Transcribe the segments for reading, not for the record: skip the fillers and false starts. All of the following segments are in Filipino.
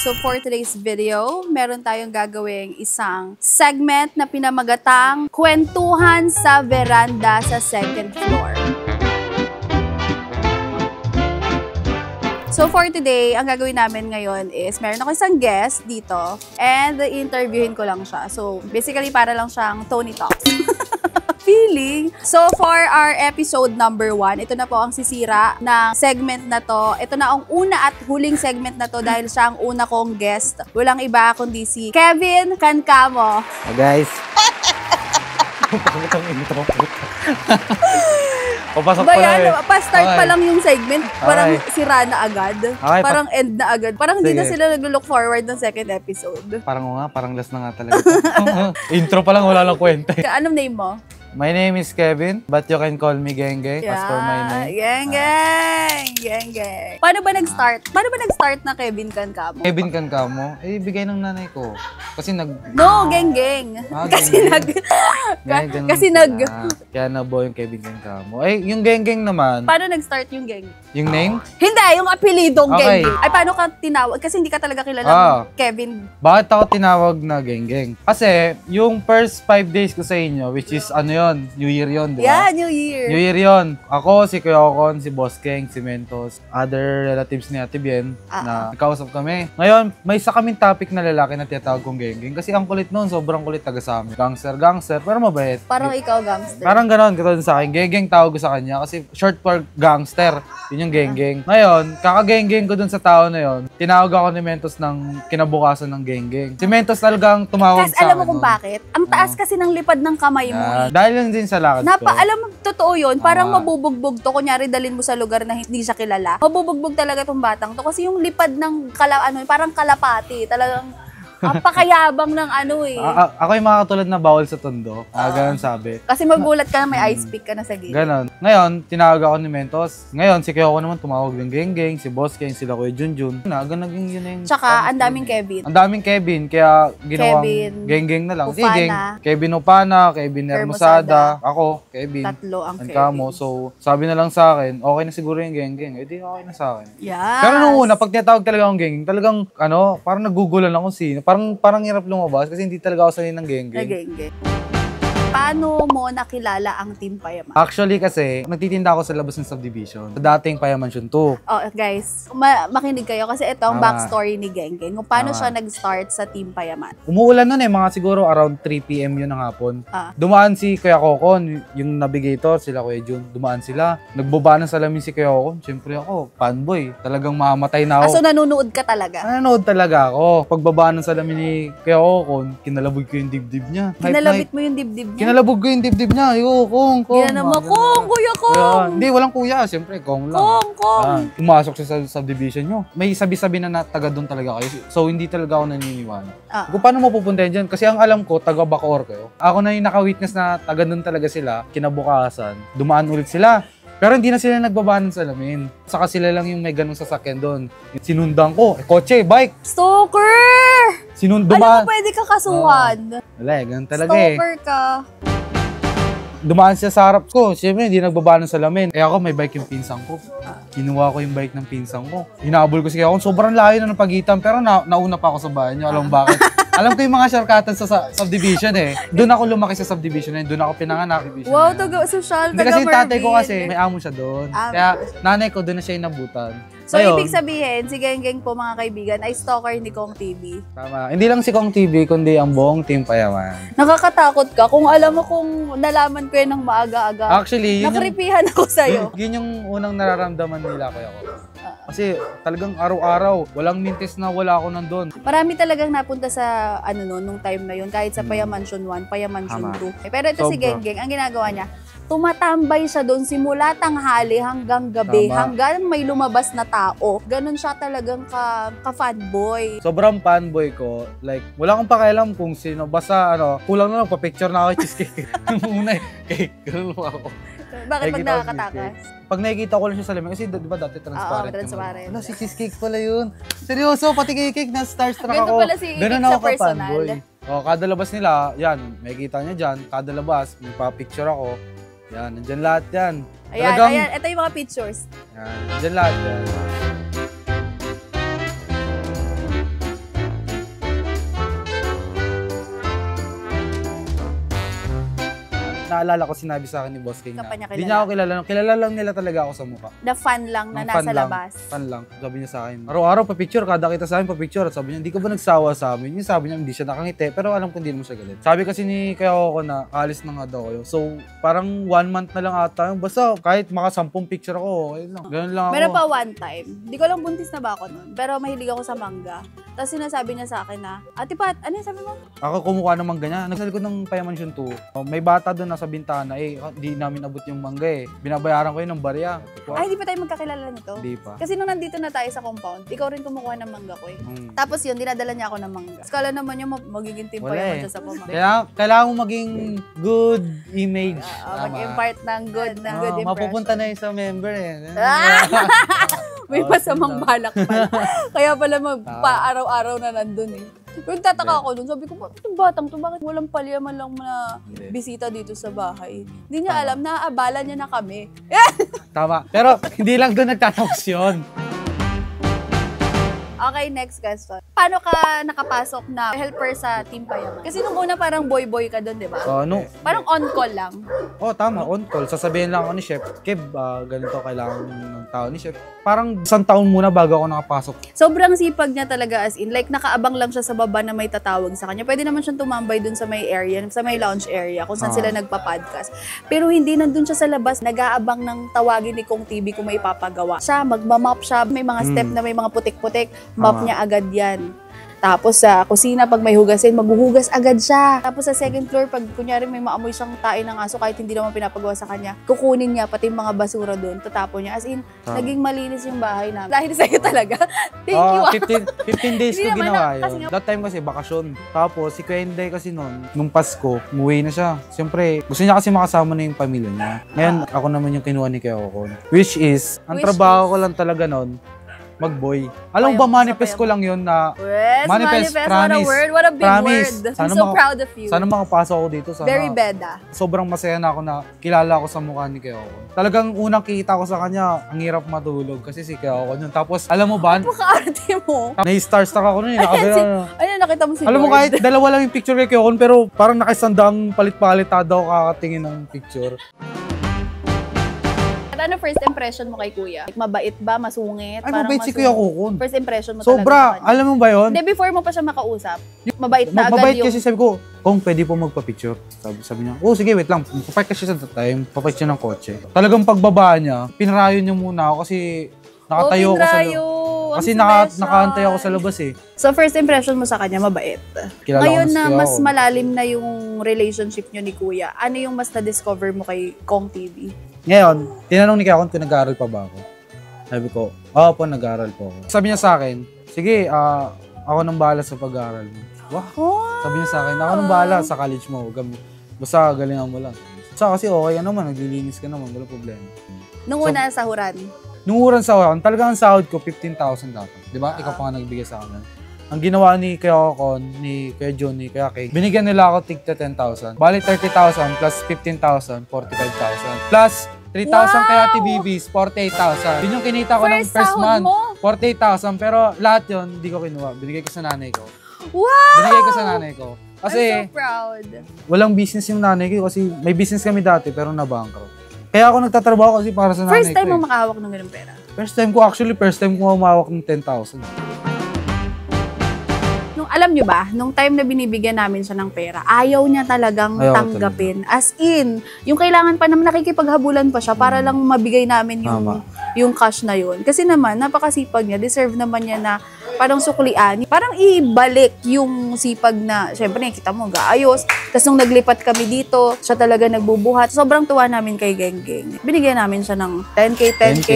So for today's video, meron tayong gagawing isang segment na pinamagatang Kwentuhan sa Veranda sa Second Floor. So for today, ang gagawin namin ngayon is meron ako isang guest dito and interviewin ko lang siya. So basically para lang siyang Tony Talks. Feeling. So for our episode number 1, ito na po ang sisira ng segment na to. Ito na ang una at huling segment na to dahil siya ang una kong guest. Walang iba kundi si Kevin Cancamo. Hi guys. Papasok pa lang eh. Pa-start pa lang yung segment, parang sira na agad. Parang end na agad. Parang hindi na sila nag-look forward ng second episode. Parang last na nga talaga. Intro pa lang, wala lang kwenta. Anong name mo? My name is Kevin, but you can call me Geng Geng as for my name. Geng Geng! Geng Geng! Paano ba nag-start na Kevin Cancamo? Kevin Cancamo? Eh, bigay ng nanay ko. Kasi No, Geng Geng! Kaya nabuo yung Kevin Cancamo. Eh, yung Geng Geng naman. Paano nag-start yung Geng? Yung name? Hindi, yung apelidong Geng Geng. Ay, paano ka tinawag? Kasi hindi ka talaga kilala Kevin. Bakit ako tinawag na Geng Geng? Kasi, yung first 5 days ko sa inyo, which is New Year yun, di ba? Yeah, New Year. New Year yun. Ako, si Kuya Ocon, si Boss Keng, si Mentos, other relatives ni Ate Bien na nakausap kami. Ngayon, may isa kaming topic na lalaki na tinatawag kong Geng Geng. Kasi ang kulit noon, sobrang kulit taga sa amin. Gangster, pero mabait. Parang ikaw gangster. Parang ganon, katulad sa akin. Geng Geng tawag ko sa kanya kasi short for gangster. Yun yung Geng Geng. Ngayon, kaka-Geng Geng ko dun sa tao na yun, tinawag ako ni Mentos ng kinabukasan ng Geng Geng. Si Mentos talagang tumawag sa akin. Kasi alam mo kung bakit? Ang taas kasi ng lipad ng kamay mo. Dahil lang din sa lakad ko. Alam mo, totoo yun. Parang mabubugbog to. Kunyari, dalin mo sa lugar na hindi siya kilala. Mabubugbog talaga tong batang to. Kasi yung lipad ng parang kalapati. Talagang pakayabang ng Ako yung mga katulad na bawal sa tondo. Ganun sabi. Kasi magulat ka na may ice pick ka na sa gilid. Ganon. Ngayon, tinawag ako ni Mentos. Ngayon, si Kuya ko naman tumawag ng Geng Geng, si Boss Keng, sila Kuya Junjun. Naging yun yung... Tsaka, ang daming Kevin. Ang daming Kevin, kaya ginawang Geng Geng na lang. Kevin Upana, Kevin Hermosada, ako, Kevin. Tatlo ang Kevin. So, sabi na lang sa akin, okay na siguro yung Geng Geng. Eh di okay na sa akin. Yes. Pero nung una, pag tinatawag talaga akong Geng Geng, talagang, parang nagugulan ako sino. Parang hirap lumabas kasi hindi talaga ako sanay ng Geng Geng. Paano mo nakilala ang Team Payaman? Actually kasi, nagtitinda ako sa labas ng subdivision. Sa dating Payamansion 2. Oh, guys, makinig kayo kasi ito ang backstory ni Geng Geng. Kung paano siya nag-start sa Team Payaman. Umuulan nun mga siguro around 3 PM yun ng hapon. Dumaan si Kuya Kokon, yung navigator, sila Kuya Jun. Dumaan sila. Nagbaba ng salamin si Kuya Kokon. Siyempre ako, fanboy. Talagang mamatay na ako. So nanonood ka talaga? Nanonood talaga ako. Pagbaba ng salamin ni Kuya Kokon, kinalabog ko yung dibdib niya. Kinalabit mo yung dibdib niya? Kinalabog ko yung dibdib niya. Kong. Ginanama, Kuya Kong! Hindi, walang kuya. Siyempre, Kong lang. Kong! Pumasok siya sa subdivision nyo. May sabi-sabi na taga doon talaga kayo. So, hindi talaga ako naniniwala. Kung paano mo pupuntahin dyan? Kasi ang alam ko, taga Bacoor kayo. Ako na yung naka-witness na taga doon talaga sila. Kinabukasan, dumaan ulit sila. Pero hindi na sila nagbaba ng salamin. Saka sila lang yung may ganong sasakyan doon. Sinundan ko. Kotse, bike. Stalker! Alam mo, pwede ka kasuhan. Wala ganun talaga Stalker ka. Dumaan siya sa harap ko. Siyempre, hindi nagbaba ng salamin. Ako, may bike yung pinsang ko. Kinuha ko yung bike ng pinsang ko. Hinabol ko si Kuya Kokon. Sobrang layo na ng pagitan. Pero nauna pa ako sa bahay niyo. Alam mo bakit? Alam ko yung mga shortcutan sa subdivision Doon ako lumaki sa subdivision Doon ako pinanganak. Wow, taga-social, taga-Mervin. Kasi tatay ko kasi may amo siya doon. Kaya nanay ko doon na siya inabutan. So, ibig sabihin, si Geng Geng po mga kaibigan ay stalker ni Kong TV. Tama. Hindi lang si Kong TV, kundi ang buong Team Payaman. Nakakatakot ka kung alam mo kung nalaman ko yan ng maaga-aga. Actually, nakripihan ako sa'yo. Yun yung unang nararamdaman nila Kuya Kokon. Kasi talagang araw-araw, walang mintis na wala ako nandun. Marami talagang napunta sa nung time na yun, kahit sa Payamansion 1, Payamansion 2. Pero ito si Geng Geng, ang ginagawa niya, tumatambay siya doon simula tanghali hanggang gabi, hanggang may lumabas na tao. Ganon siya talagang ka-fanboy. Sobrang fanboy ko. Like, wala akong pakialam kung sino. Basta, kulang na lang, pa-picture na ako yung cheesecake. Muna cake. Ganun mo ako. Bakit pag nakakatakas? Pag nakikita ko lang siya sa lamin, kasi di ba dati transparent? Oo, transparent. Si cheesecake pala yun. Seryoso, pati cake na starstruck ako. Ganito pala si Ikik sa personal. Kada labas nila, yan, makikita niya dyan. Kada labas, may pa-picture ako. Yan, nandyan lahat yan. Ayan, ito yung mga pictures. Yan, nandyan lahat yan. naalala ko sinabi sa akin ni Boss King na Kapag niya hindi niya ako kilala. Kilala lang nila talaga ako sa mukha. Na fan lang na nasa labas. Fan lang. Sabi niya sa akin. Araw-araw pa-picture. Kada kita sa akin pa-picture. At sabi niya, hindi ka ba nagsawa sa amin? Yung sabi niya, hindi siya nakangiti. Pero alam ko hindi mo siya galit. Sabi kasi ni Kuya Coco na alis na nga daw kayo. So, parang 1 month na lang ata. Basta kahit maka 10 picture ako, okay lang. Ganun lang ako. Meron pa one time. Hindi ko lang buntis na ba ako nun. Pero mahilig ako sa mangga. Tapos sinasabi niya sa akin na, Ate Pat, ano yung sabi mo? Ako kumukuha ng mangga niya. Nasa likod ng Payamansion 2. May bata doon nasa bintana. Di namin abot yung mangga eh. Binabayaran ko yun ng barya. Ay, hindi pa tayo magkakilala nito? Hindi pa. Kasi nung nandito na tayo sa compound, ikaw rin kumukuha ng mangga ko eh. Tapos yun, dinadala niya ako ng mangga. Kala naman yung magiging team pa yun siya sa pamangga. Kailangan mo maging good image. Maging part ng good impression. Mapupunta na yun sa member eh. May masamang balak pala. Kaya pala magpa-araw-araw na nandun eh. Pero tataka ako dun, sabi ko, itong batang to, bakit walang palyaman lang na bisita dito sa bahay? Hindi niya alam, naaabala niya na kami. Tama. Pero hindi lang doon nagtatapos yun. Okay, next question. Paano ka nakapasok na helper sa Team Payaman? Kasi nung una parang boy-boy ka doon, di ba? Parang on-call lang. Tama, on-call. Sasabihin lang ako ni Chef, Kev, ganito kailangan ng tao ni Chef. Parang 1 taon muna bago ako nakapasok. Sobrang sipag niya talaga as in. Like, nakaabang lang siya sa baba na may tatawag sa kanya. Pwede naman siyang tumambay dun sa may area, sa may lounge area, kung saan sila nagpa-podcast. Pero hindi nandun siya sa labas, nag-aabang ng tawagin ni Kong TV kung may papagawa. Siya, magmamap siya, may mga step na may mga putik-putik, map niya agad yan. Tapos sa kusina, pag may hugasin, maghuhugas agad siya. Tapos sa second floor, pag kunyari may maamoy siyang tae ng aso, kahit hindi naman pinapagawa sa kanya, kukunin niya pati yung mga basura doon, tatapon niya. As in, naging malinis yung bahay namin. Dahil sa'yo talaga. Thank you. 15 days ko ginawa yun. That time kasi, bakasyon. Tapos, si Kuya Inday kasi noon, nung Pasko, umuwi na siya. Siyempre, gusto niya kasi makasama na yung pamilya niya. Ngayon, ako naman yung kinuha ni Kuya Coco. Which is, ang trabaho ko lang talaga noon, mag-boy. Alam mo ba, manifest ko lang yun na manifest, promise. What a big word. I'm so proud of you. Sana makapasok ako dito. Very beda. Sobrang masaya na ako na kilala ko sa mukha ni Kuya Coco. Talagang unang kita ko sa kanya, ang hirap matulog kasi si Kuya Coco nun. Tapos, alam mo ba? Maka-arte mo. Na-starstruck ako nun. Nakita mo si alam mo, kahit dalawa lang yung picture kay Kuya Coco, pero parang nakisandang palit-palitado ako kakatingin ng picture. Ano first impression mo kay Kuya? Like, mabait ba? Masungit? Ay, mabait si Kuya Coco. First impression mo Sobra. talaga. Alam mo ba yun? Hindi, before mo pa siya makausap. Mabait na agad mabait yung... kasi sabi ko, Kung pwede po magpa-picture. Sabi niya, sige, wait lang. Papark kasi sa time, papark siya ng kotse. Talagang pagbaba niya, pinarayo niya muna ako kasi nakatayo ako sa labas. Kasi nakaantay ako sa labas eh. So first impression mo sa kanya, mabait. Kilala Ngayon ko na ako. mas malalim na yung relationship niyo ni Kuya, ano yung mas na-discover mo kay Kong TV? Ngayon, tinanong ni Kuya kung nag-aaral pa ba ako. Sabi ko, oo po, nag-aaral po ako. Sabi niya sa akin, sige, ako nang bahala sa pag-aaral mo. Wow. Sabi niya sa akin, ako nang bahala sa college mo. Basta galingan mo lang. Basta kasi okay naman, naglilinis ka naman, wala problema. Nung una, sahuran? Nung unang sahuran, talagang ang sahod ko, 15,000 dapat. Di ba? Ikaw pa nga nagbigay sa akin. Ang ginawa ni Kuya Coco, ni Kuya John, ni Kuya Kay, binigyan nila ako tigta 10,000. Bali 30,000 plus 15,000, 45,000. Plus 3,000 kay Ate Bibis, 48,000. Yun yung kinita ko ng first month. 48,000, pero lahat yun, hindi ko kinuha. Binigay ko sa nanay ko. Wow! Binigay ko sa nanay ko. Kasi, I'm so proud. Walang business yung nanay ko kasi may business kami dati pero na-bankrupt. Kaya ako nagtatrabaho kasi para sa nanay ko. First time mo makahawak ng ganung pera? First time ko humawak ng 10,000. Alam nyo ba, nung time na binibigyan namin siya ng pera, ayaw niya talagang tanggapin. As in, yung kailangan pa naman nakikipaghabulan pa siya para lang mabigay namin yung cash na yun. Kasi naman, napakasipag niya, deserve naman niya na parang suklian. Parang ibalik yung sipag na, syempre nakikita mo, gaayos. Tapos nung naglipat kami dito, siya talaga nagbubuhat. Sobrang tuwa namin kay Genggeng. Binigyan namin siya ng 10K. 10K.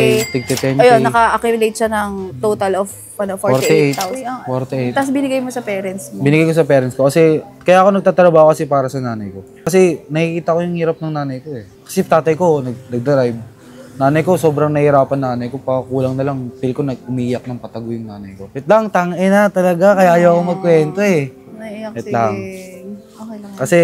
Ayun, naka-accumulate siya ng total of 48,000. 48. Tapos binigay mo sa parents mo. Binigay ko sa parents ko kasi kaya ako nagtatrabaho kasi para sa nanay ko. Kasi nakikita ko yung hirap ng nanay ko eh. Kasi tatay ko nag-drive. Nanay ko sobrang nahihirapan nanay ko. Kulang na lang feel ko umiiyak ng patago yung nanay ko. Wait lang, tangina talaga kaya ayaw ko magkwento eh. Naiyak wait lang. Okay lang. Kasi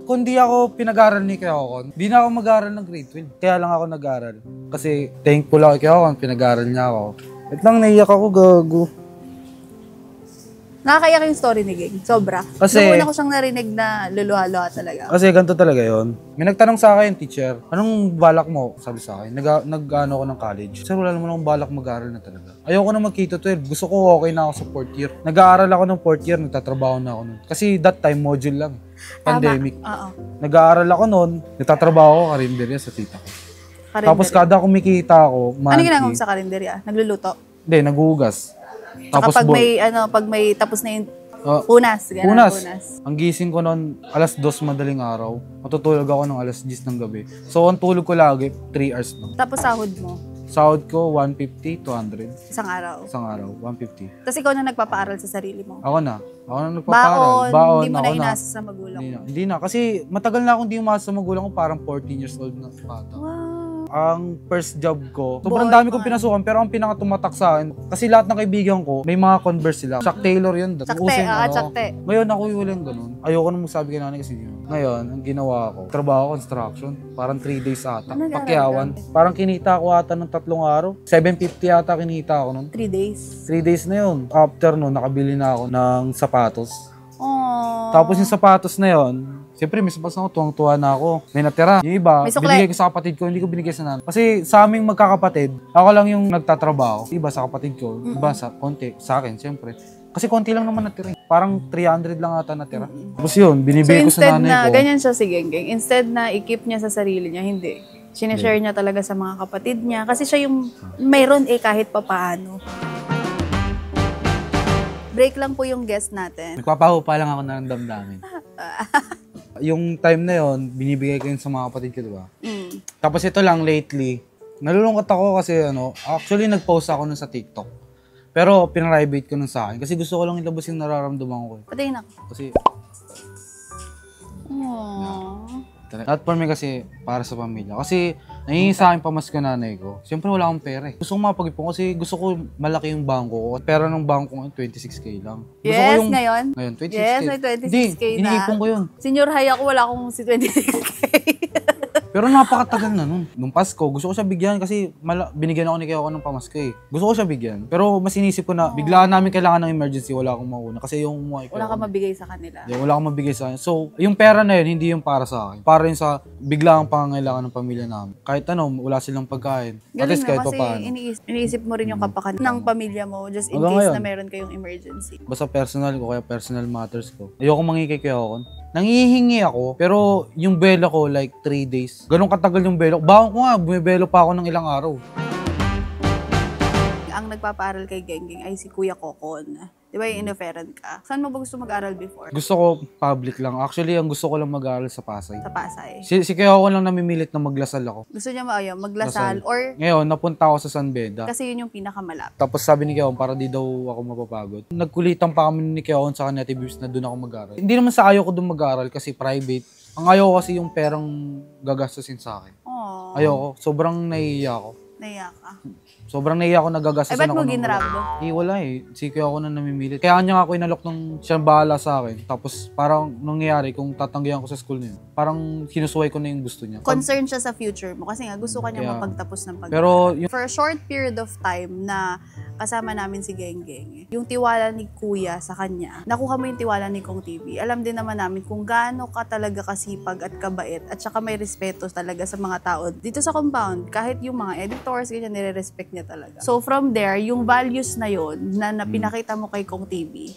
kung di ako pinag-aral ni Kuya Coco, di na ako mag-aral ng grade 12. Kaya lang ako nag-aral. Kasi thankful ako kay Kuya Coco, pinag-aral niya ako. Wait lang, naiyak ako, gago. Nakakaiyak yung story ni Ging. Sobra. Kasi, nung una ko siyang narinig na luluha-luha talaga. Kasi ganito talaga yon. May nagtanong sa akin, teacher, anong balak mo? Sabi sa akin, nag-ano ako ng college. Sir, wala naman akong balak mag-aaral na talaga. Ayoko na mag-K-12. Gusto ko okay na ako sa 4th year. Nag-aaral ako ng 4th year, nagtatrabaho na ako nun. Kasi that time, module lang. Pandemic. Nag-aaral ako nun, nagtatrabaho ako karinderya sa tita ko. Karinderya. Tapos kada kumikita ako, monthly. Ano ginagawa mo sa karinderya? Nagluluto? Hindi, naghuhugas. Tapos pag may tapos na yung punas. Ang gising ko noon, alas 2 madaling araw. Matutulog ako ng alas 10 ng gabi. So, ang tulog ko lagi, 3 hours lang. Tapos sahod mo? Sahod ko, 150, 200. Isang araw? Isang araw, 150. Tapos ikaw na nagpapaaral sa sarili mo? Ako na nagpapaaral. Baon, hindi mo na inasa sa magulang mo? Hindi na. Kasi matagal na akong hindi umasa sa magulang ko, parang 14 years old na bata. Wow. Ang first job ko, sobrang dami kong pinasukan, pero ang pinakatumatak sa akin, kasi lahat ng kaibigan ko, may mga Converse sila. Chuck Taylor yun. Chakte. Ngayon ako yung walang ganun. Ayoko nang magsabi kay nanay kasi yun. Ngayon, ang ginawa ko, trabaho construction, parang 3 days ata. Pakyawan. Parang kinita ko ata ng 3 araw. 750 ata kinita ako nun. 3 days? 3 days na yun. After nun, nakabili na ako ng sapatos. Aww. Tapos yung sapatos na yun, siyempre, may sapatos na ako, tuwang-tuwa na ako. May natira. Yung iba, binigay ko sa kapatid ko, hindi ko binigay sa nanay. Kasi sa aming magkakapatid, ako lang yung nagtatrabaho. Iba sa kapatid ko, iba sa konti, sa akin, siyempre. Kasi konti lang naman natira. Parang 300 lang ata natira. Tapos yun, binibigay ko sa nanay ko. So ganyan siya si Genggeng. Instead na i-keep niya sa sarili niya, hindi. Sinishare niya talaga sa mga kapatid niya. Kasi siya yung mayroon kahit papaano. Break lang po yung guest natin. Nagpapahupa lang ako ng damdamin. Yung time na yon, binibigay ko yun sa mga kapatid ko, diba? Tapos ito lang lately, nalulungkot ako kasi actually nag-post ako nun sa TikTok. Pero pinrivate ko nun sa akin kasi gusto ko lang ilabas yung nararamdaman ko. Patayin ako. Kasi Aww. Not for me kasi para sa pamilya. Kasi nangingi sa akin pamasko nanay ko. Siyempre wala akong pera eh. Gusto ko mapag-ipon kasi gusto ko malaki yung bangko ko. Pera ng bangko ko 26K lang. Gusto ko yung, ngayon? Ngayon, 26K. Yes, may 26K na. Iniipon ko yun. Senior high ako, wala akong si 26K. Pero napakatagal na nun. Nung Pasko, gusto ko siya bigyan kasi binigyan ako ni Keo ng pamasko eh. Gusto ko siya bigyan. Pero mas inisip ko na biglaan namin kailangan ng emergency, wala akong mauna. Kasi yung wala kang mabigay sa kanila. Yeah, wala akong mabigay sa kanila. So, yung pera na yun, hindi yung para sa akin. Para yun sa biglaang pangangailangan ng pamilya namin. Kahit wala silang pagkain. At least kahit pa paano. Iniisip mo rin yung kapakanan ng pamilya mo just in case na meron kayong emergency. Basta personal ko, kaya personal matters ko. Ayoko mangikay kay ako. Nangihingi ako, pero yung belo ko like 3 days. Ganun katagal yung belo. Baon ko nga, bumibelo pa ako ng ilang araw. Ang nagpapaaral kay Genggeng ay si Kuya Kokon. Di ba yung inoferan ka? Saan mo ba gusto mag-aral before? Gusto ko public lang. Actually, ang gusto ko lang mag-aral sa Pasay. Sa Pasay? Si kaya ako lang namimilit na maglasal ako. Gusto niya maglasal or... Ngayon, napunta ako sa San Beda. Kasi yun yung pinakamalapit. Tapos sabi ni Keon, para di daw ako mapapagod. Nagkulitan pa kami ni Keon sa Canete Views na doon ako mag-aral. Hindi naman sa ayaw ko doon mag-aral kasi private. Ang ayaw ko kasi yung perang gagastusin sa akin. Aww. Ayoko. Sobrang nahihiya ako. Naiyak ka? Sobrang naiya ako nagagastos ba't mo ginrabo? Wala eh. Sige ako na namimilit. Kaya niya ako inalok ng siyang bahala sa akin. Tapos parang nangyayari kung tatanggihan ko sa school niya. Parang sinusuway ko na yung gusto niya. Concern siya sa future mo kasi nga gusto ka niya mapagtapos ng pag-aaral. Pero for a short period of time na kasama namin si Genggeng, yung tiwala ni Kuya sa kanya, nakuha mo yung tiwala ni Kong TV. Alam din naman namin kung gaano ka talaga kasipag at kabait at saka may respeto talaga sa mga tao. Dito sa compound, kahit yung mga editors, ganyan, nire-respect niya talaga. So from there, yung values na yon na pinakita mo kay Kong TV,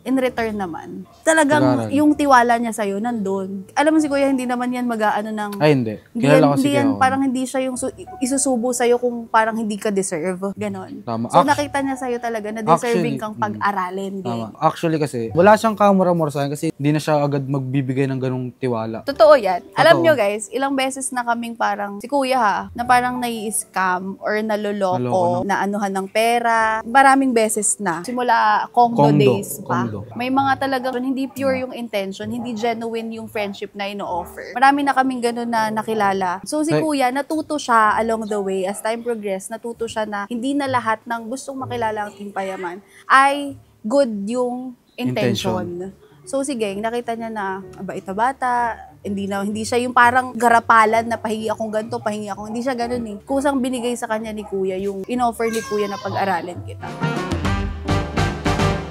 in return naman, talagang yung tiwala niya sa'yo nandun. Alam mo si Kuya, hindi naman yan mag-aano ng... Ay, hindi. Kilala ko si Kuya. Parang hindi siya yung isusubo sa'yo kung parang hindi ka deserve. Ganon. Tama. So nakita niya sa'yo talaga na deserving kang pag-aralin. Tama. Actually kasi, wala siyang kamura-mura sa akin kasi hindi na siya agad magbibigay ng ganung tiwala. Totoo yan. Alam nyo guys, ilang beses na kaming parang, si Kuya na parang nai-scam or naloloko, na anuhan ng pera. Maraming beses na. Simula Kongdo days pa. May mga talagang hindi pure yung intention, hindi genuine yung friendship na ino-offer. Marami na kaming ganun na nakilala. So si Kuya, natuto siya along the way, as time progress, natuto siya na hindi na lahat ng gustong makilala ang Team Payaman ay good yung intention. So si Geng, nakita niya na bait na bata, hindi siya yung parang garapalan na pahingi akong ganito, pahingi akong, hindi siya ganun eh. Kusang binigay sa kanya ni Kuya yung in-offer ni Kuya na pag-aralin kita.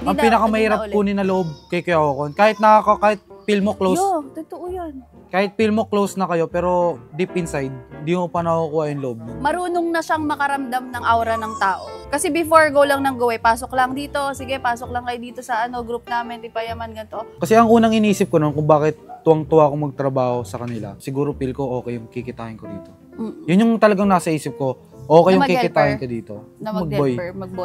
Ang pinakamahirap kunin na loob kay Kuya Kokon, kahit feel mo close. Yo, totoo yan. Kahit feel mo close na kayo, pero deep inside, di mo pa nakukuha yung loob mo. Marunong na siyang makaramdam ng aura ng tao. Kasi before, go lang ng go pasok lang dito, sige, pasok lang kayo dito sa group namin, Tipayaman, ganito. Kasi ang unang inisip ko noon kung bakit tuwang-tuwa ako magtrabaho sa kanila, siguro feel ko okay yung kikitain ko dito. Yun yung talagang nasa isip ko. Okay yung kikitain ko dito. Na mag-boy.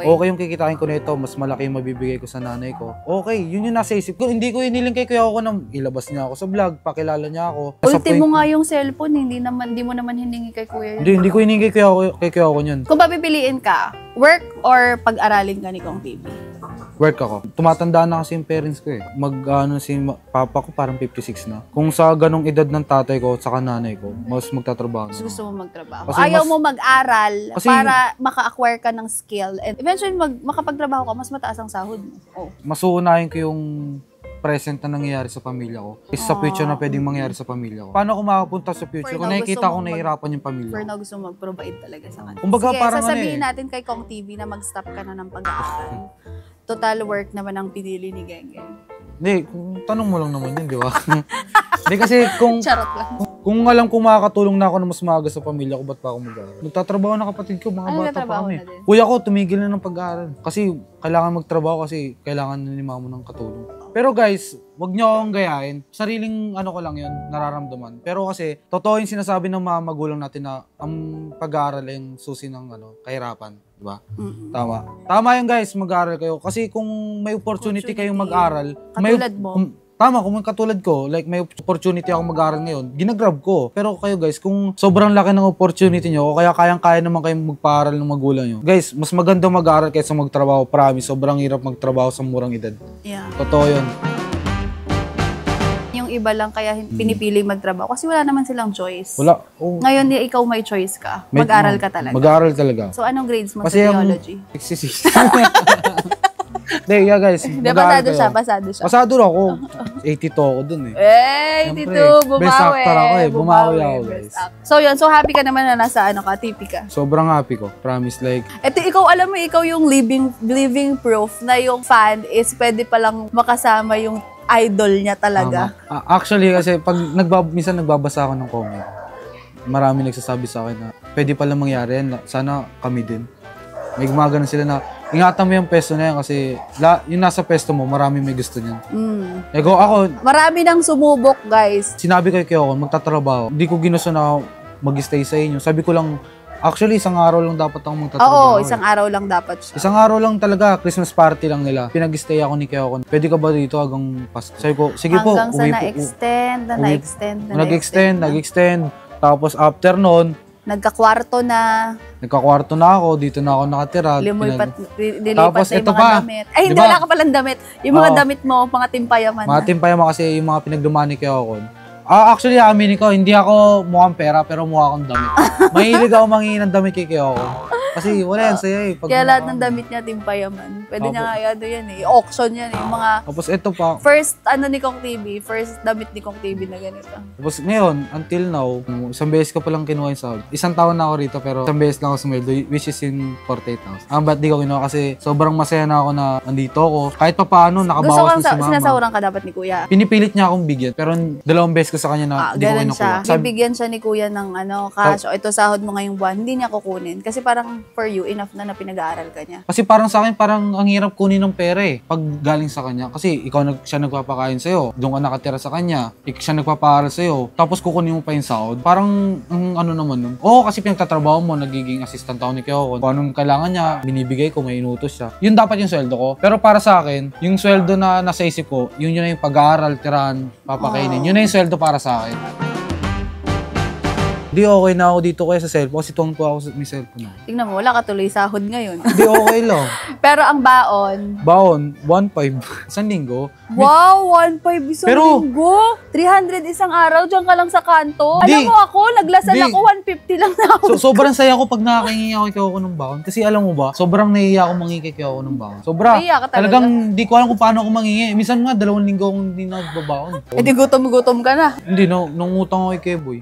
Okay yung kikitain ko nito, mas malaki yung mabibigay ko sa nanay ko. Okay, yun yung nasa isip ko. Hindi ko hiniling kay Kuya Kokon na ilabas niya ako sa vlog, pakilala niya ako. Ultimo nga yung cellphone, hindi mo naman hiningi kay Kuya yun. Hindi ko hiningi kay Kuya Kokon yun. Kung papipiliin ka, work or pag-aralin ka ni Kong TV? Work ako. Tumatanda na kasi yung parents ko eh. Si papa ko parang 56 na. Kung sa ganong edad ng tatay ko at saka nanay ko, mas magtatrabaho na. Gusto mo magtrabaho. Kasi Ayaw mo mag-aral kasi para maka-acquire ka ng skill. And eventually, makapagtrabaho ka, mas mataas ang sahod mo. Oh. Mas uunahin ko yung present na nangyayari sa pamilya ko is sa future na pwedeng mangyari sa pamilya ko. Paano ako makapunta sa future kung nakikita ko nahihirapan yung pamilya ko? For now, gusto mo mag-provide talaga sa kanila. Kumbaga, sige, parang sasabihin natin kay Kong TV na mag-stop ka na ng pag-aaral. Total work naman ang pinili ni Geng-Geng. Hindi, tanong mo lang naman yun, di ba? Hindi kasi Charot lang. Kung alam kong makakatulong na ako na mas maaga sa pamilya ko, ba't pa ako mag-aaral? Nagtatrabaho na kapatid ko, mga bata pa kami. Kuya ko, tumigil na ng pag-aaral. Kasi kailangan magtrabaho kasi kailangan ni mama ng katulong. Pero guys, wag niyo akong gayahin. Sariling ko lang yun, nararamdaman. Pero kasi, totoo yung sinasabi ng mga magulang natin na ang pag-aaral ay yung susi ng kahirapan. Diba? Tama yun guys, mag-aaral kayo. Kasi kung may opportunity kayong mag-aral, katulad mo. Tama, kung katulad ko, like may opportunity ako mag-aaral ngayon, ginagrab ko. Pero kayo guys, kung sobrang laki ng opportunity nyo, o kaya kayang-kaya naman kayong magpaaral ng magulang nyo, guys, mas maganda mag-aaral kaysa magtrabaho. Promise, sobrang hirap magtrabaho sa murang edad. Yeah. Totoo yun. Yung iba lang kaya pinipili magtrabaho kasi wala naman silang choice. Wala. Ngayon, ikaw may choice ka. Mag-aral ka talaga. Mag-aaral talaga. So, anong grades mo kasi sa theology? 66. Hindi, yeah guys. Pasado siya. Pasado ako. 82 ako dun eh. 82, bumawi. Best actor ako eh. Bumawi ako guys. So yun, so happy ka naman na nasa TV ka? Sobrang happy ko. Promise like. Ito, alam mo, ikaw yung living proof na yung fan is pwede palang makasama yung idol niya talaga. Actually kasi pag minsan nagbabasa ako ng comment, marami nagsasabi sa akin na pwede palang mangyari yan. Sana kami din. May gumagano sila na ingatan mo yung pesto na yan kasi yung nasa pesto mo, marami may gusto niyan. Ako, marami nang sumubok, guys. Sinabi ko kay ako, magtatrabaho. Hindi ko ginusto na mag-stay sa inyo. Sabi ko lang, actually, isang araw lang dapat akong magtatrabaho. Oo, isang araw lang dapat siya. Isang araw lang talaga, Christmas party lang nila. Pinag-stay ako ni Kuya. Pwede ka ba dito hanggang Pasko? Sabi ko, sige po. Hanggang sa na-extend. Nag-extend. Tapos after noon, nagkakwarto na ako, dito na ako nakatira. Nilipat tapos na yung mga damit. Ay, hindi, wala ka palang damit. Yung mga damit mo, mga timpayaman na. Mga timpayaman kasi yung mga pinagdumani kayo ako. Actually, aminin ko, hindi ako mukhang pera, pero mukha akong damit. Mahilig ako mangingin ng damit kay Kuya ako. Kasi wala yan saya eh. Kaya lahat ng damit niya timpayaman. Pwede niya nga yan eh. Auction yan eh. Mga tapos ito pa. First ni Kong TV. First damit ni Kong TV na ganito. Tapos ngayon, until now, isang beses ko palang kinuha yung sahod. Isang taon na ako rito pero isang beses lang ako sumweldo, which is in 48,000. Ba't di ko kinuha? Kasi sobrang masaya na ako na andito ako. Kahit pa paano, nakabawas na si mama. Sinasahuran ka dapat ni Kuya. Pinipilit niya akong bigyan. Pero 2 beses ko sa kanya na di ko kinukuha. Bibigyan siya ni Kuya ng cash. O ito sahod mo ngayong buwan. Hindi niya kukunin. Kasi parang for you, enough na pinag-aaral ka niya. Kasi parang sa akin, parang ang hirap kunin ng pera eh. Pag galing sa kanya. Kasi siya nagpapakain sa'yo. Doon ka nakatira sa kanya. Siya nagpapaaral sa'yo. Tapos kukunin mo pa yung sahod. Parang, naman nun. Oo, kasi pinagtatrabaho mo, nagiging assistant ako ni Kuya. Kung anong kailangan niya, binibigay ko, may inutos siya. Yun dapat yung sweldo ko. Pero para sa akin, yung sweldo na nasa isip ko, yun na yung pag-aaral, tirahan, papakainin. Yun na yung sweldo para sa akin. Di okay na ako dito kaya sa cellphone kasi tuwang ako sa may cellphone na. Tingnan mo, wala ka tuloy sahod ngayon. Di okay lang. Pero ang baon? Baon, 1.5 isang linggo. Wow, 1.5 isang linggo? 300 isang araw, dyan ka lang sa kanto. Di, alam mo ako, naglasal ako, 150 lang na ako. Sobrang saya ko pag nakakahingi ako ng baon. Kasi alam mo ba, sobrang nahihiya ako mangingi ako ng baon. Sobra. Talagang di ko alam kung paano ako mangingi. Minsan nga, 2 linggo akong hindi nagbabaon. Di gutom-gutom ka na. Hindi, nangutang ako kay Boy.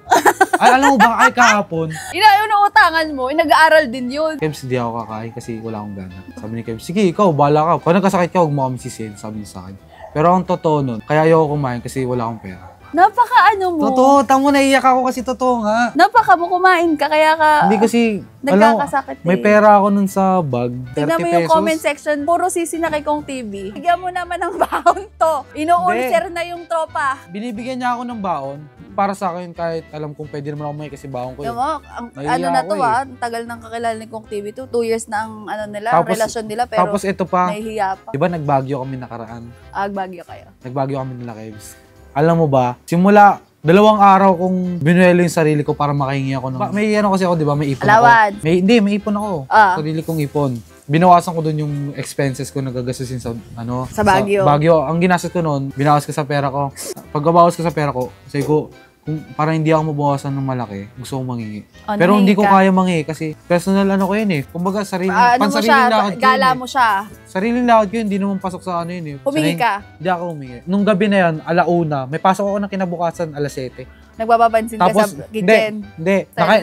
Ay, alam mo ba, ay kahapon. Inuutangan mo, nag-aaral din yun. Kebs, hindi ako kakain kasi wala akong gana. Sabi ni Kebs, sige, ikaw, bahala ka. Pag nagkasakit ka, huwag mo kami sisihin, sabi niya sa akin. Pero ang totoo nun, kaya ayoko kumain kasi wala akong pera. Mo. Totoo, tamo naiyak ako kasi totoo nga. Mo kumain ka, kaya ka... Hindi kasi, nagkakasakit may pera ako nun sa bag, 30 tignan mo yung pesos. comment section, puro sisi na kay Kong TV. Bigyan mo naman ng baon to. Ino-ulcer na yung tropa. Binibigyan niya ako ng baon. Para sa akin, kahit alam kong pwede naman ako may kasi baon ko. Ano na to ang tagal nang kakilala ni Kong TV to. 2 years na ang relasyon nila, pero tapos ito pa, nahihiya pa. Diba nagbagyo kami nakaraan? Agbagyo kayo. Nagbagyo kami nila, Kebs. Alam mo ba, simula 2 araw kong binuelo yung sarili ko para makahingi ako ng... May ano kasi ako, di ba? May ipon Allowance. ako. May ipon ako. Sarili kong ipon. Binawasan ko doon yung expenses ko na gagastusin sa Sa Baguio. Sa Baguio. Ang ginastos ko noon, binawas ko sa pera ko. Pagkabawas ko sa pera ko, sabi ko, kung para hindi ako mabawasan ng malaki, gusto kong mangingi. Pero hindi ko kaya mangingi kasi personal ano ko yun eh. Kumbaga pansariling lakad ko gala mo siya. Sariling lakad ko yun, hindi naman pasok sa ano yun eh. Humingi ka? Hindi ako humingi. Nung gabi na yan, 1:00, may pasok ako ng kinabukasan 7:00. Nagpapapansin ka sa kitchen? Hindi.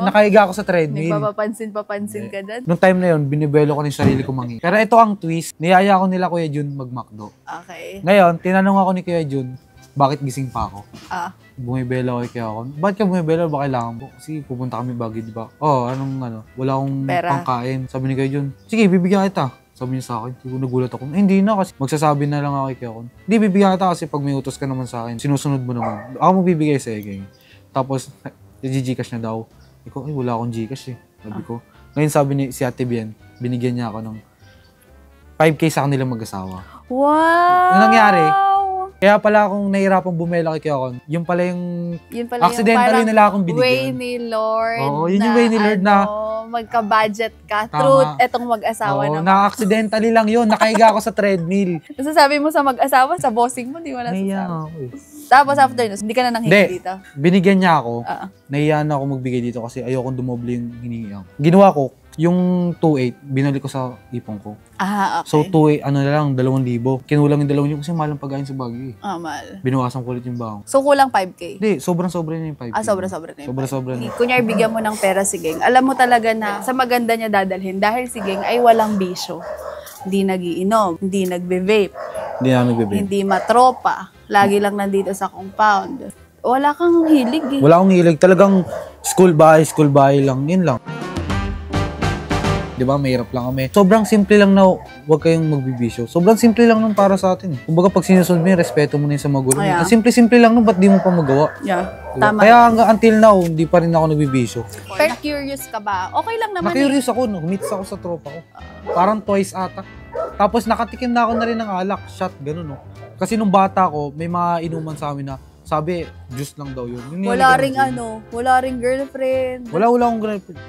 Nakaiga ako sa treadmill. Nagpapapansin ka dyan? Nung time na yun, binibelo ko ng sarili ko mangingi. Pero ito ang twist, niyaya ko nila Kuya Jun mag-McDo. Okay. Ngayon, tinanong ako ni Kuya Jun, bakit gising pa ako? Bumibela ko kaya ako. Bakit ka bumibela? Ba kailangan mo? Kasi pupunta kami Baguio, di ba? Wala akong pangkain. Sabi ni Kuya Jun, sige, bibigyan kita. Sabi niya sa akin, nagulat ako. Hindi na kasi magsasabi na lang ako kay Kuya. Hindi, bibigyan kita kasi pag may utos ka naman sa akin, sinusunod mo naman. Ako magbibigay sa Egeng. Tapos, Gcash na daw. Ikaw, wala akong Gcash eh. Sabi ko. Ngayon sabi ni si Ate Bien, binigyan niya ako ng 5K sa kanilang mag-asawa. Wow! Yung nangyari, kaya pala akong nahihirapang bumela kay Kyokon, yung pala yung accidentally nila akong binigyan. Way ni Lord. Oo, yun yung way ni Lord na magka-budget ka through etong mag-asawa naman. Na-accidentally lang yun. Nakaiga ako sa treadmill. Sabi mo sa mag-asawa, sa bossing mo, di mo nasasabi. Nahiya ako eh. Tapos after nun, hindi ka na nanghingi dito? Binigyan niya ako. Nahiya na ako magbigay dito kasi ayokong dumoble yung hiningi ako. Ginawa ko, yung 2,800, binalik ko sa ipon ko. Okay. So 2,800, ano na lang, 2,000. Kinulang yung 2,000 kasi mahal ang pagkain sa Baguio eh. Mahal. Binawasan ko ulit yung baon. So kulang 5K? Hindi, sobrang-sobra na yung 5K. Sobrang-sobra na yung 5K. Sobrang-sobra na. Kunyari, bigyan mo ng pera si Geng. Alam mo talaga na sa maganda niya dadalhin dahil si Geng ay walang bisyo. Hindi nagiinom, hindi nagbe-vape. Hindi na nagbe-vape. Hindi matropa. Lagi lang nandito sa compound. Wala kang hilig eh. Wala akong hilig. Talagang school bahay lang. Yun lang. Di ba, mahirap lang kami. Sobrang simple lang na huwag kayong magbibisyo. Sobrang simple lang nun para sa atin eh. Kumbaga pag sinusunod mo yun, respeto mo na yun sa magulang. Simple-simple lang nun, ba't di mo pa magawa? Yeah, diba? tama. Kaya until now, hindi pa rin ako nagbibisyo. Pero curious ka ba? Okay lang naman Na-curious ako, no? Humitas ako sa tropa ko. Parang twice ata. Tapos nakatikim na ako na rin ng alak, shot, gano'n no. Kasi nung bata ko, may mga inuman sa amin na sabi, juice lang daw yun. Wala ring girlfriend. Wala akong girlfriend.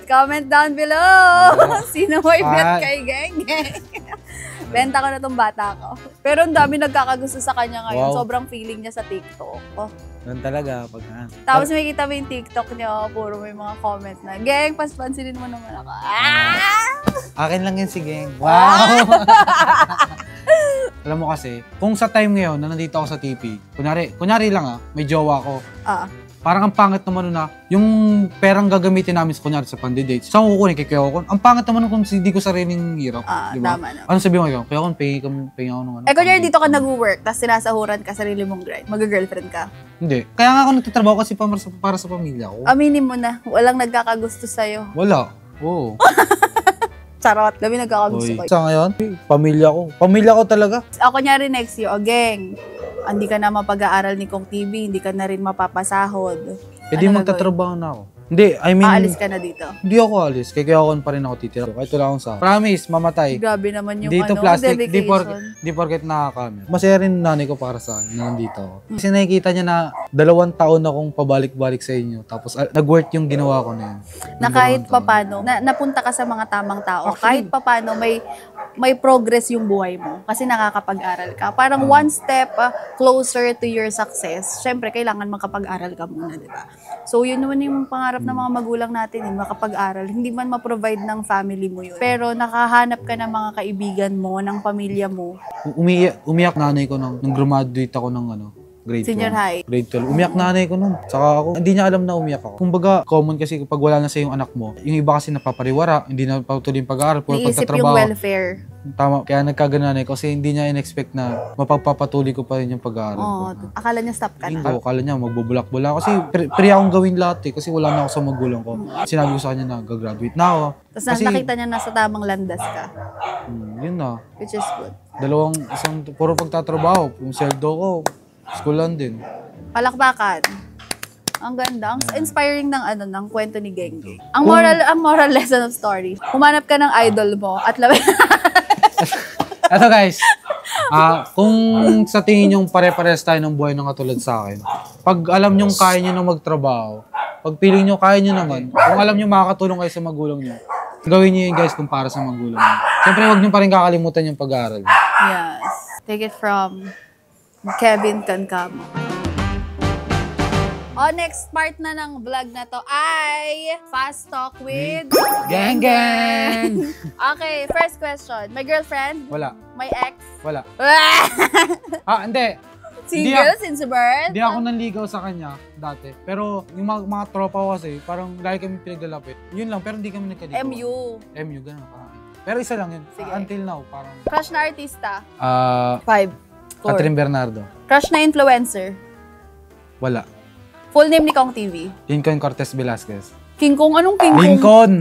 Comment down below. Sino mo i-bet kay Geng? Benta ko na tong bata ko. Pero ang dami nagkakagusto sa kanya ngayon. Wow. Sobrang feeling niya sa TikTok. Ganun talaga. Tapos may kita mo yung TikTok niya, puro may mga comment na, Geng, pansinin mo naman ako. Akin lang yun si Geng. Wow! Alam mo kasi, kung sa time ngayon na nandito ako sa TP, kunyari lang may jowa ko. Parang ang pangit naman nun yung perang gagamitin namin kunyari sa pandidate. Saan ko kukunin kay Kyokon? Ang pangit naman kung hindi ko sariling hirap. Diba? Tama na. Ano sabi mo kayo? Kyokon, pay ako nung ano. Kunyari dito ka nag-work, tapos sinasahuran ka, sarili mong grind. Mag-girlfriend ka. Hindi. Kaya nga ako nagtatrabaho kasi para sa pamilya ko. Aminin mo na, walang nagkakagusto sa'yo. Wala. Oo. Charot, dami nagkakagusto ko. Sa ngayon, pamilya ko talaga. Ako nyari next year, Geng, hindi ka na mapag-aaral ni Kong TV, hindi ka na rin mapapasahod. Di magtatrabaho na ako. Hindi, I mean... Aalis ka na dito? Hindi ako alis. Kaya ako pa rin ako titira. Kahit wala akong sa... Promise, mamatay. Grabe naman yung dito plastic, dedication. Di porket nakakamer. Masaya rin nanay ko para sa akin na nandito ako. Kasi nakikita niya na 2 taon akong pabalik-balik sa inyo. Tapos nag-worth yung ginawa ko na yun. Na kahit papano, napunta ka sa mga tamang tao. Actually, kahit papano, may progress yung buhay mo. Kasi nakakapag-aral ka. Parang one step closer to your success. Siyempre, kailangan makapag-aral ka muna, di ba? So, yun naman yung pangarap ng mga magulang natin, makapag-aral. Hindi man ma-provide ng family mo yun. Pero nakahanap ka ng mga kaibigan mo, ng pamilya mo. Umiyak nanay ko nung graduate ako ng grade 12. Senior high. Grade 12. Umiyak nanay ko nun. Saka ako, hindi niya alam na umiyak ako. Kumbaga, common kasi kapag wala na sa yung anak mo, yung iba kasi napapariwara, hindi na patuloy yung pag-aaral, puro Naisip pagtatrabaho. yung welfare. Tama, kaya nagkagananay ko kasi hindi niya in-expect na mapagpapatuloy ko pa rin yung pag-aaral ko. Akala niya stop ka na. Hindi ko, akala niya magbubulak-bulak. Kasi pre akong gawin lahat eh, kasi wala na ako sa magulang ko. Sinabi ko sa kanya na gagraduate na ako. Tapos Kasi, nakita niya nasa tamang landas ka. yun na. Which is good. Puro pagtatrabaho. Yung sweldo ko, school lang din. Palakpakan. Ang ganda. Ang inspiring ng kwento ni Genggeng. Ang moral lesson of story. Humanap ka ng idol mo at Ito guys, kung sa tingin yung pare-pares tayo ng buhay ng katulad sa akin, pag alam nyong kaya nyo na magtrabaho, pag piling nyo kaya nyo naman, kung alam nyo makakatulong kayo sa magulang nyo, gawin nyo yun guys kung para sa magulang nyo. Siyempre huwag nyo pa rin kakalimutan yung pag-aaral. Yes. Take it from Kevin Cancamo. Next part na ng vlog na to ay Fast Talk with Genggeng! Okay, first question. May girlfriend? Wala. May ex? Wala. Hindi. Single since birth? Hindi ako nanligaw sa kanya dati. Pero yung mga tropa ko kasi, parang lagi kami pinaglalapit. Yun lang, pero hindi kami nagkaligaw. MU, gano'n. Pero isa lang yun. Sige. Until now, parang... Crush na artista? 5. Catherine Bernardo. Crush na influencer? Wala. Full name ni Kong TV? Lincoln Cortez Velasquez. King Kong? Anong King Kong? Lincoln!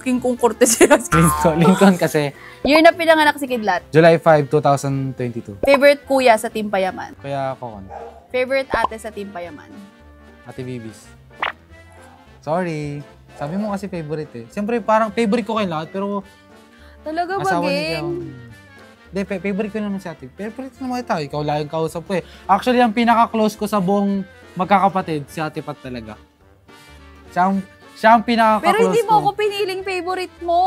King Kong Cortez Velasquez. Lincoln kasi. Year na pinanganak si Kidlat? July 5, 2022. Favorite kuya sa Team Payaman? Kaya ako. Favorite ate sa Team Payaman? Ate Bibis. Sorry. Sabi mo kasi favorite eh. Siyempre parang favorite ko kayo lahat pero... Talaga ba, Geng? Hindi, favorite ko naman si ate. Favorite naman tayo. Ikaw lang yung kausap ko eh. Actually, ang pinaka-close ko sa buong magkakapatid, si Ate Pat talaga. Siya ang pinaka-close ko. Pero hindi mo ako piniling favorite mo.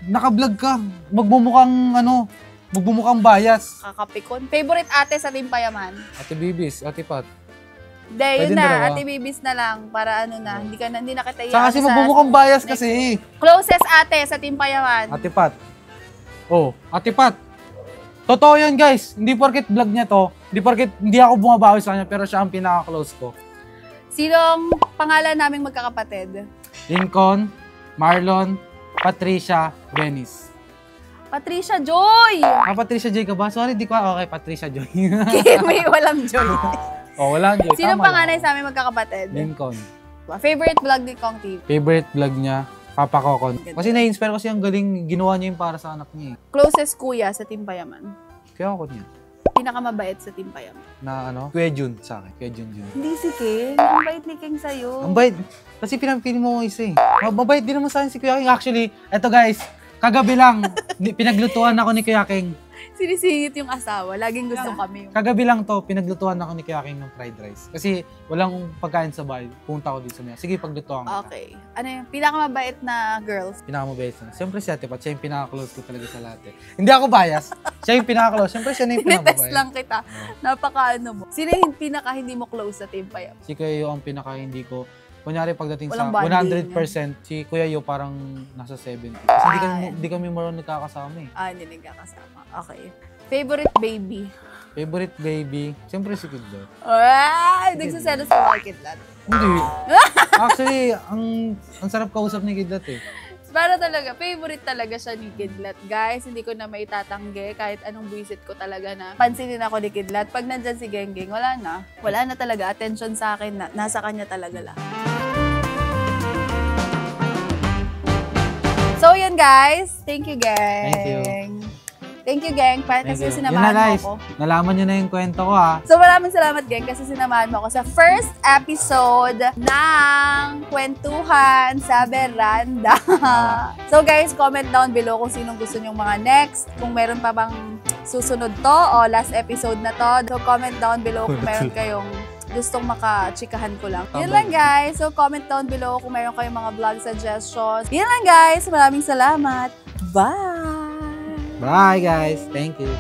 Naka-vlog ka. Magmumukhang bias. Kakapikon. Favorite ate sa Team Payaman? Ate Bibis, Ate Pat. Hindi, yun na. Ate Bibis na lang. Para hindi na kita iyan. Kasi magmumukhang bias kasi. Closest ate sa Team Payaman? Ate Pat. Ate Pat. Totoo yun guys. Hindi porket vlog niya to. Hindi ako bumabawi sa kanya pero siya ang pinaka-close ko. Sinong pangalan naming magkakapatid? Lincoln, Marlon, Patricia, Venice. Patricia Joy! Patricia Joy ka ba? Sorry, di ko. Okay, Patricia Joy. May walang Joy. Walang Joy. Sinong panganay sa aming magkakapatid? Lincoln. Favorite vlog ni Kong TV? Favorite vlog niya? Papa Kokon. Kasi na-inspire kasi ang galing ginawa niya yung para sa anak niya eh. Closest kuya sa Team Payaman? Kaya ako niya. Pinakamabait sa Team Payaman? Na Kuya Jun sa akin. Kuya Jun. Hindi si King. Ang bait ni King sa'yo. Ang bait. Kasi pinapili mo ko isa eh. Mabait din naman sa akin si Kuya King. Actually, eto guys, kagabi lang, pinaglutuan ako ni Kuya King. Sinisingit yung asawa. Laging gusto kami. Kagabi lang to, pinaglutuan ako ni Kuya King ng fried rice. Kasi walang pagkain sa bahay. Punta ako dito sa mga. Sige, paglutuan ko. Okay. Ano yung pinakamabait na girls? Pinakamabait na. Siyempre si Ate Pat, siya yung pinaka-close ko talaga sa lahat eh. Hindi ako bias. Siya yung pinaka-close. Siyempre siya na yung pinaka-mabait. Tinetest lang kita. Napaka-ano mo. Sino yung pinaka-hindi mo close sa Team Payam? Si Kuya Yo ang pinaka-hindi ko. Kunyari pagdating Walang sa bonding. 100%, si Kuya Yo parang nasa 70. Kasi hindi kami marunong nagkakasama eh. Hindi nagkakasama. Okay. Favorite baby? Favorite baby? Siyempre si Kidlat. Nagsaselos ka kay Kidlat. Hindi. Actually, ang sarap kausap ni Kidlat eh. Para talaga, favorite talaga siya ni Kidlat. Guys, hindi ko na maitatanggi kahit anong buwisit ko talaga na pansinin ako ni Kidlat. Pag nandyan si Genggeng, wala na. Wala na talaga. Attention sa akin na nasa kanya talaga lang. So, yun guys. Thank you, Geng. Thank you. Thank you, Geng, kasi sinamahan mo ako. Nalaman nyo na yung kwento ko ha. So maraming salamat, Geng, kasi sinamahan mo ako sa first episode ng Kwentuhan sa Veranda. So guys, comment down below kung sinong gusto nyong mga next. Kung meron pa bang susunod to o last episode na to. So comment down below kung meron kayong gustong makachikahan ko lang. Yun lang guys. So comment down below kung meron kayong mga vlog suggestions. Yun lang guys. Maraming salamat. Bye! Bye guys. Thank you.